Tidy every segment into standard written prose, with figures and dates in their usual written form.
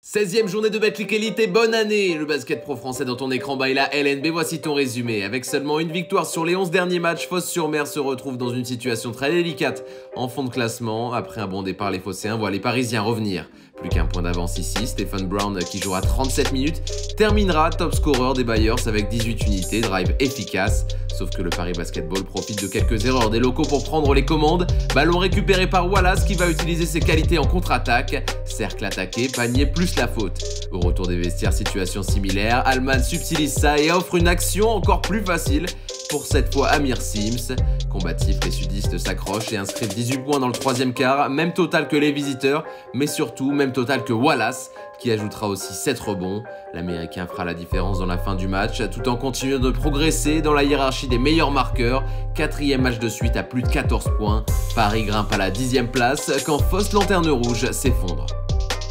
16e journée de Betclic Elite et bonne année! Le basket pro français dans ton écran by la LNB, voici ton résumé. Avec seulement une victoire sur les 11 derniers matchs, Fos-sur-Mer se retrouve dans une situation très délicate en fond de classement. Après un bon départ, les Phocéens voient les Parisiens revenir. Plus qu'un point d'avance ici, Stephen Brown, qui jouera 37 minutes, terminera top scorer des Bayers avec 18 unités, drive efficace. Sauf que le Paris Basketball profite de quelques erreurs des locaux pour prendre les commandes. Ballon récupéré par Wallace qui va utiliser ses qualités en contre-attaque. Cercle attaqué, panier plus la faute. Au retour des vestiaires, situation similaire. Allman subtilise ça et offre une action encore plus facile pour cette fois Amir Sims. Combatifs, les sudistes s'accrochent et inscrivent 18 points dans le troisième quart. Même total que les visiteurs, mais surtout même total que Wallace, qui ajoutera aussi 7 rebonds. L'Américain fera la différence dans la fin du match, tout en continuant de progresser dans la hiérarchie des meilleurs marqueurs. 4e match de suite à plus de 14 points. Paris grimpe à la 10e place quand Fos Lanterne Rouge s'effondre.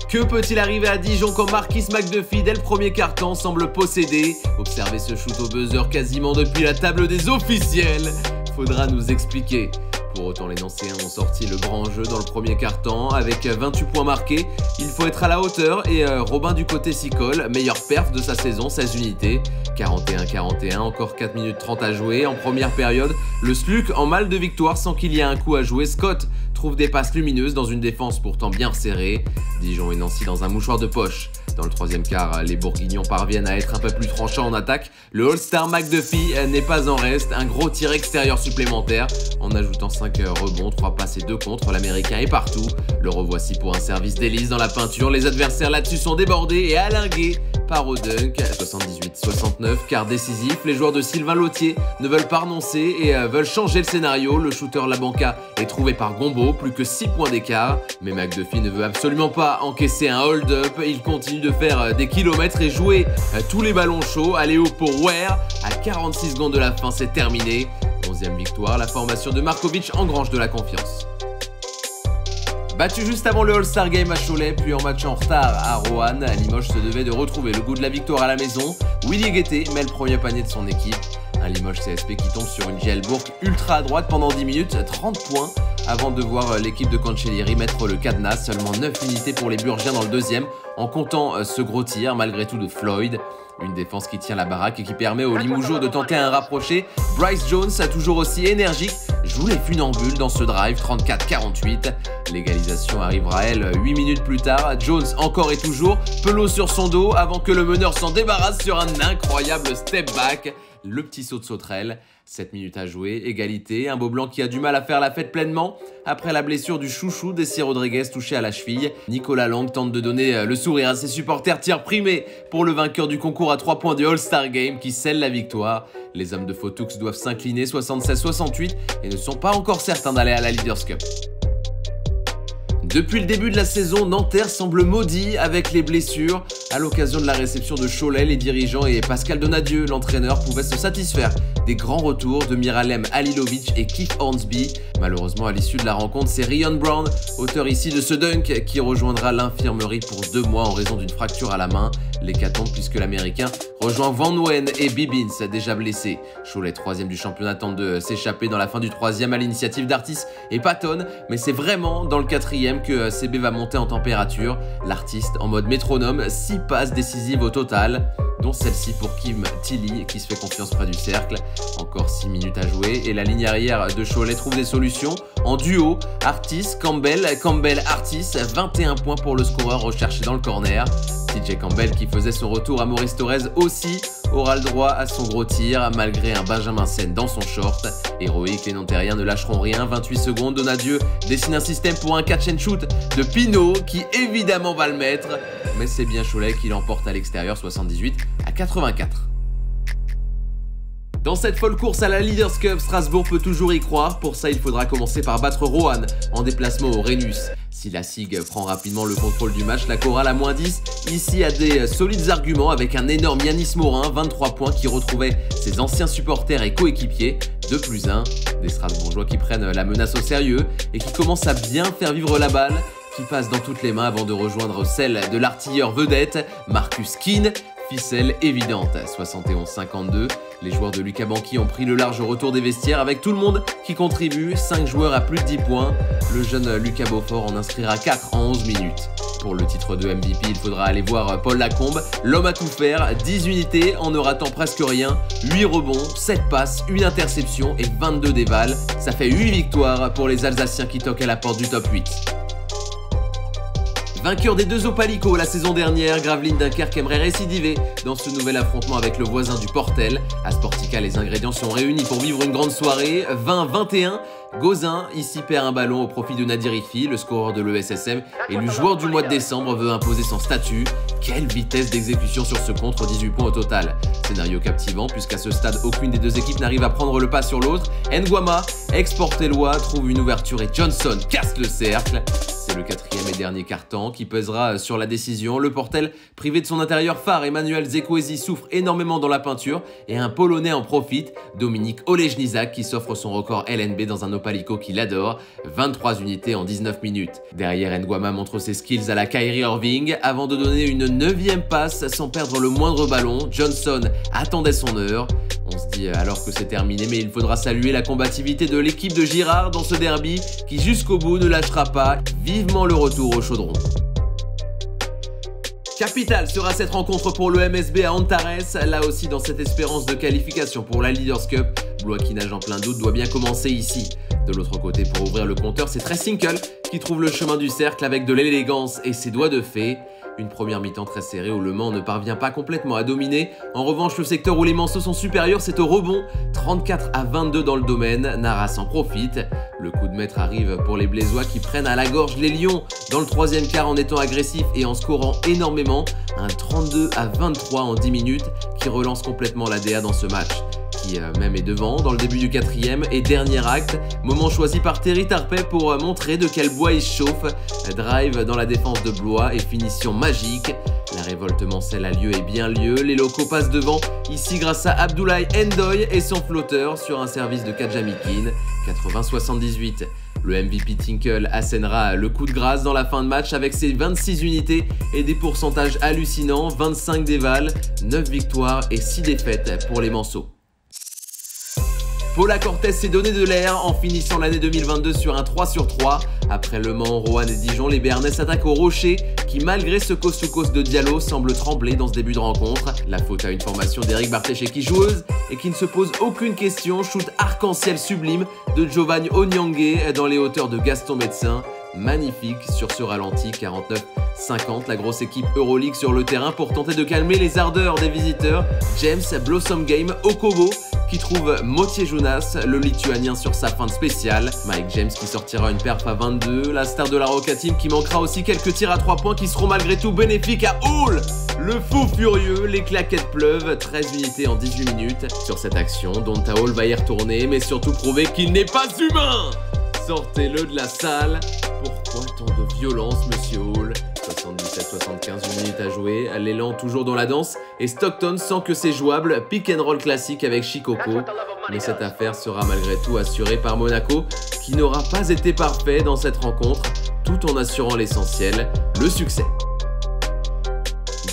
Que peut-il arriver à Dijon quand Marquis McDuffie, dès le premier quart-temps, semble posséder? Observez ce shoot au buzzer quasiment depuis la table des officiels. Faudra nous expliquer. Pour autant, les Nancéens ont sorti le grand jeu dans le premier quart-temps avec 28 points marqués. Il faut être à la hauteur et Robin du côté s'y colle. Meilleure perf de sa saison, 16 unités. 41-41, encore 4 minutes 30 à jouer. En première période, le Sluk en mal de victoire sans qu'il y ait un coup à jouer. Scott trouve des passes lumineuses dans une défense pourtant bien resserrée. Dijon et Nancy dans un mouchoir de poche. Dans le troisième quart, les Bourguignons parviennent à être un peu plus tranchants en attaque. Le All-Star McDuffie n'est pas en reste. Un gros tir extérieur supplémentaire en ajoutant 5 rebonds, 3 passes et 2 contre. L'Américain est partout. Le revoici pour un service d'hélice dans la peinture. Les adversaires là-dessus sont débordés et alingués par au dunk. 78-69, quart décisif. Les joueurs de Sylvain Lautier ne veulent pas renoncer et veulent changer le scénario. Le shooter Labanca est trouvé par Gombo, plus que 6 points d'écart. Mais McDuffie ne veut absolument pas encaisser un hold-up. Il continue de faire des kilomètres et jouer tous les ballons chauds. Allez haut pour Ware. À 46 secondes de la fin, c'est terminé. 11e victoire, la formation de Markovic engrange de la confiance. Battu juste avant le All-Star Game à Cholet, puis en match en retard à Roanne, Limoges se devait de retrouver le goût de la victoire à la maison. Willy Guettet met le premier panier de son équipe. Un Limoges CSP qui tombe sur une JL Bourg ultra à droite pendant 10 minutes, 30 points, avant de voir l'équipe de Cancellieri mettre le cadenas. Seulement 9 unités pour les Burgiens dans le deuxième, en comptant ce gros tir malgré tout de Floyd. Une défense qui tient la baraque et qui permet aux Limougeaux de tenter un rapproché. Bryce Jones, toujours aussi énergique, joue les funambules dans ce drive, 34-48. L'égalisation arrivera, elle, 8 minutes plus tard. Jones, encore et toujours, pelot sur son dos avant que le meneur s'en débarrasse sur un incroyable step back. Le petit saut de sauterelle. 7 minutes à jouer, égalité, un Beaublanc qui a du mal à faire la fête pleinement. Après la blessure du chouchou d'Essi Rodriguez touché à la cheville, Nicolas Lang tente de donner le sourire à ses supporters. Tir primé pour le vainqueur du concours à 3 points du All-Star Game qui scelle la victoire. Les hommes de Fotoux doivent s'incliner 76-68 et ne sont pas encore certains d'aller à la Leaders Cup. Depuis le début de la saison, Nanterre semble maudit avec les blessures. À l'occasion de la réception de Cholet, les dirigeants et Pascal Donadieu, l'entraîneur, pouvaient se satisfaire des grands retours de Miralem Halilovic et Keith Hornsby. Malheureusement, à l'issue de la rencontre, c'est Ryan Brown, auteur ici de ce dunk, qui rejoindra l'infirmerie pour 2 mois en raison d'une fracture à la main. L'hécatombe puisque l'Américain rejoint Van Wen et Bibbins, déjà blessés. Cholet, 3e du championnat, tente de s'échapper dans la fin du 3e à l'initiative d'Artis et Patton, mais c'est vraiment dans le 4e que CB va monter en température. L'artiste en mode métronome, 6 passes décisives au total, dont celle-ci pour Kim Tilly qui se fait confiance près du cercle. Encore 6 minutes à jouer et la ligne arrière de Cholet trouve des solutions. En duo, Artis, Campbell, Artis, 21 points pour le scoreur recherché dans le corner. TJ Campbell qui faisait son retour à Maurice Thorez aussi aura le droit à son gros tir malgré un Benjamin Sen dans son short. Héroïque, les Nanterriens ne lâcheront rien, 28 secondes, Donadieu dessine un système pour un catch and shoot de Pinot qui évidemment va le mettre, mais c'est bien Cholet qui l'emporte à l'extérieur 78-84. Dans cette folle course à la Leaders Cup, Strasbourg peut toujours y croire. Pour ça, il faudra commencer par battre Roanne en déplacement au Rhenus. Si la SIG prend rapidement le contrôle du match, la chorale à -10, ici a des solides arguments avec un énorme Yanis Morin, 23 points, qui retrouvait ses anciens supporters et coéquipiers, 2+1. Des Strasbourgeois qui prennent la menace au sérieux et qui commencent à bien faire vivre la balle, qui passe dans toutes les mains avant de rejoindre celle de l'artilleur vedette, Marcus Keane. Ficelle évidente, 71-52. Les joueurs de Lucas Banqui ont pris le large retour des vestiaires avec tout le monde qui contribue, 5 joueurs à plus de 10 points. Le jeune Lucas Beaufort en inscrira 4 en 11 minutes. Pour le titre de MVP, il faudra aller voir Paul Lacombe, l'homme à tout faire, 10 unités en ne ratant presque rien, 8 rebonds, 7 passes, 1 interception et 22 dévals. Ça fait 8 victoires pour les Alsaciens qui toquent à la porte du top 8. Vainqueur des 2 Opalicos la saison dernière, Gravelines Dunkerque aimerait récidiver dans ce nouvel affrontement avec le voisin du Portel. À Sportica, les ingrédients sont réunis pour vivre une grande soirée. 20-21, Gauzin ici perd un ballon au profit de Nadir Ifi, le scoreur de l'ESSM, élu joueur du mois de décembre, veut imposer son statut. Quelle vitesse d'exécution sur ce contre, 18 points au total. Scénario captivant puisqu'à ce stade, aucune des 2 équipes n'arrive à prendre le pas sur l'autre. Nguama, ex-Portellois, trouve une ouverture et Johnson casse le cercle. C'est le 4e et dernier quart-temps qui pèsera sur la décision. Le Portel, privé de son intérieur phare, Emmanuel Zekwezi souffre énormément dans la peinture et un Polonais en profite, Dominique Olejnizak qui s'offre son record LNB dans un Opalico qu'il adore, 23 unités en 19 minutes. Derrière, Nguama montre ses skills à la Kyrie Irving avant de donner une 9e passe sans perdre le moindre ballon. Johnson attendait son heure. On se dit alors que c'est terminé, mais il faudra saluer la combativité de l'équipe de Girard dans ce derby qui jusqu'au bout ne lâchera pas. Vivement le retour au chaudron. Capitale sera cette rencontre pour le MSB à Antares, là aussi dans cette espérance de qualification pour la Leaders Cup. Blois qui nage en plein doute doit bien commencer ici. De l'autre côté, pour ouvrir le compteur, c'est Tresinkle qui trouve le chemin du cercle avec de l'élégance et ses doigts de fée. Une première mi-temps très serrée où Le Mans ne parvient pas complètement à dominer. En revanche, le secteur où les Manceaux sont supérieurs, c'est au rebond. 34-22 dans le domaine, Nara s'en profite. Le coup de maître arrive pour les Blésois qui prennent à la gorge les Lions dans le 3e quart en étant agressifs et en scorant énormément. Un 32-23 en 10 minutes qui relance complètement la DA dans ce match. Qui même est devant dans le début du 4e et dernier acte, moment choisi par Terry Tarpey pour montrer de quel bois il se chauffe. Drive dans la défense de Blois et finition magique. La révolte mancelle a lieu et bien lieu, les locaux passent devant, ici grâce à Abdoulaye Ndoye et son flotteur sur un service de Kadjamikin, 80-78. Le MVP Tinkle assénera le coup de grâce dans la fin de match avec ses 26 unités et des pourcentages hallucinants, 25 dévals, 9 victoires et 6 défaites pour les Manceaux. Paula Cortez s'est donné de l'air en finissant l'année 2022 sur un 3/3. Après Le Mans, Roanne et Dijon, les Béarnais s'attaquent au Rocher qui, malgré ce coast-to-coast de Diallo, semble trembler dans ce début de rencontre. La faute à une formation d'Eric Barthécheki joueuse et qui ne se pose aucune question. Shoot arc-en-ciel sublime de Giovanni Onyangé dans les hauteurs de Gaston Médecin. Magnifique sur ce ralenti, 49-50, la grosse équipe Euroleague sur le terrain pour tenter de calmer les ardeurs des visiteurs. James Blossom Game Okobo qui trouve Motier Jonas, le lituanien sur sa feinte spéciale. Mike James qui sortira une perf à 22, la star de la Roca Team qui manquera aussi quelques tirs à 3 points qui seront malgré tout bénéfiques à Hall. Le fou furieux, les claquettes pleuvent, 13 unités en 18 minutes. Sur cette action, Donta Hall va y retourner mais surtout prouver qu'il n'est pas humain. Sortez-le de la salle. Pourquoi tant de violence, monsieur Hall? 77-75 minutes à jouer, l'élan toujours dans la danse et Stockton sent que c'est jouable, pick and roll classique avec Shikoko. Mais cette affaire sera malgré tout assurée par Monaco qui n'aura pas été parfait dans cette rencontre tout en assurant l'essentiel, le succès.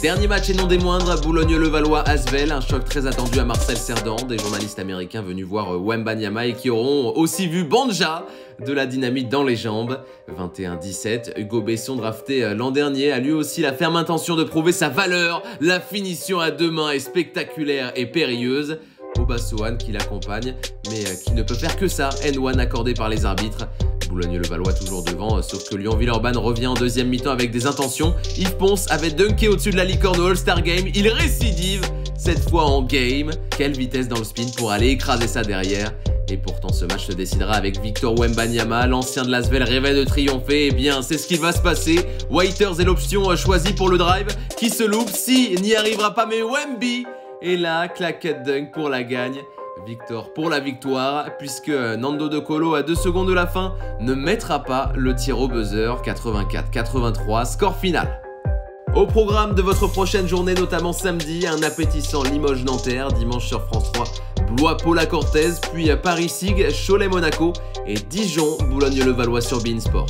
Dernier match et non des moindres, Boulogne-Levallois-Asvel, un choc très attendu à Marcel Cerdan, des journalistes américains venus voir Wembanyama et qui auront aussi vu Banja, de la dynamite dans les jambes. 21-17, Hugo Besson drafté l'an dernier a lui aussi la ferme intention de prouver sa valeur, la finition à 2 mains est spectaculaire et périlleuse. Obasohan qui l'accompagne, mais qui ne peut faire que ça, N1 accordé par les arbitres. Boulogne-Levallois toujours devant, sauf que Lyon-Villeurbanne revient en deuxième mi-temps avec des intentions. Yves Ponce avait dunké au-dessus de la licorne au All-Star Game, il récidive, cette fois en game. Quelle vitesse dans le spin pour aller écraser ça derrière. Et pourtant ce match se décidera avec Victor Wembanyama, l'ancien de l'Asvel rêvait de triompher, et bien c'est ce qui va se passer. Waiters est l'option choisie pour le drive, qui se loupe, si n'y arrivera pas, mais Wemby est là, claquette dunk pour la gagne. Victor pour la victoire, puisque Nando De Colo à 2 secondes de la fin ne mettra pas le tir au buzzer. 84-83, score final. Au programme de votre prochaine journée, notamment samedi, un appétissant Limoges-Nanterre, dimanche sur France 3, Blois-Paula Cortez, puis Paris-Sig, Cholet-Monaco et Dijon-Boulogne-Levallois sur beIN Sport.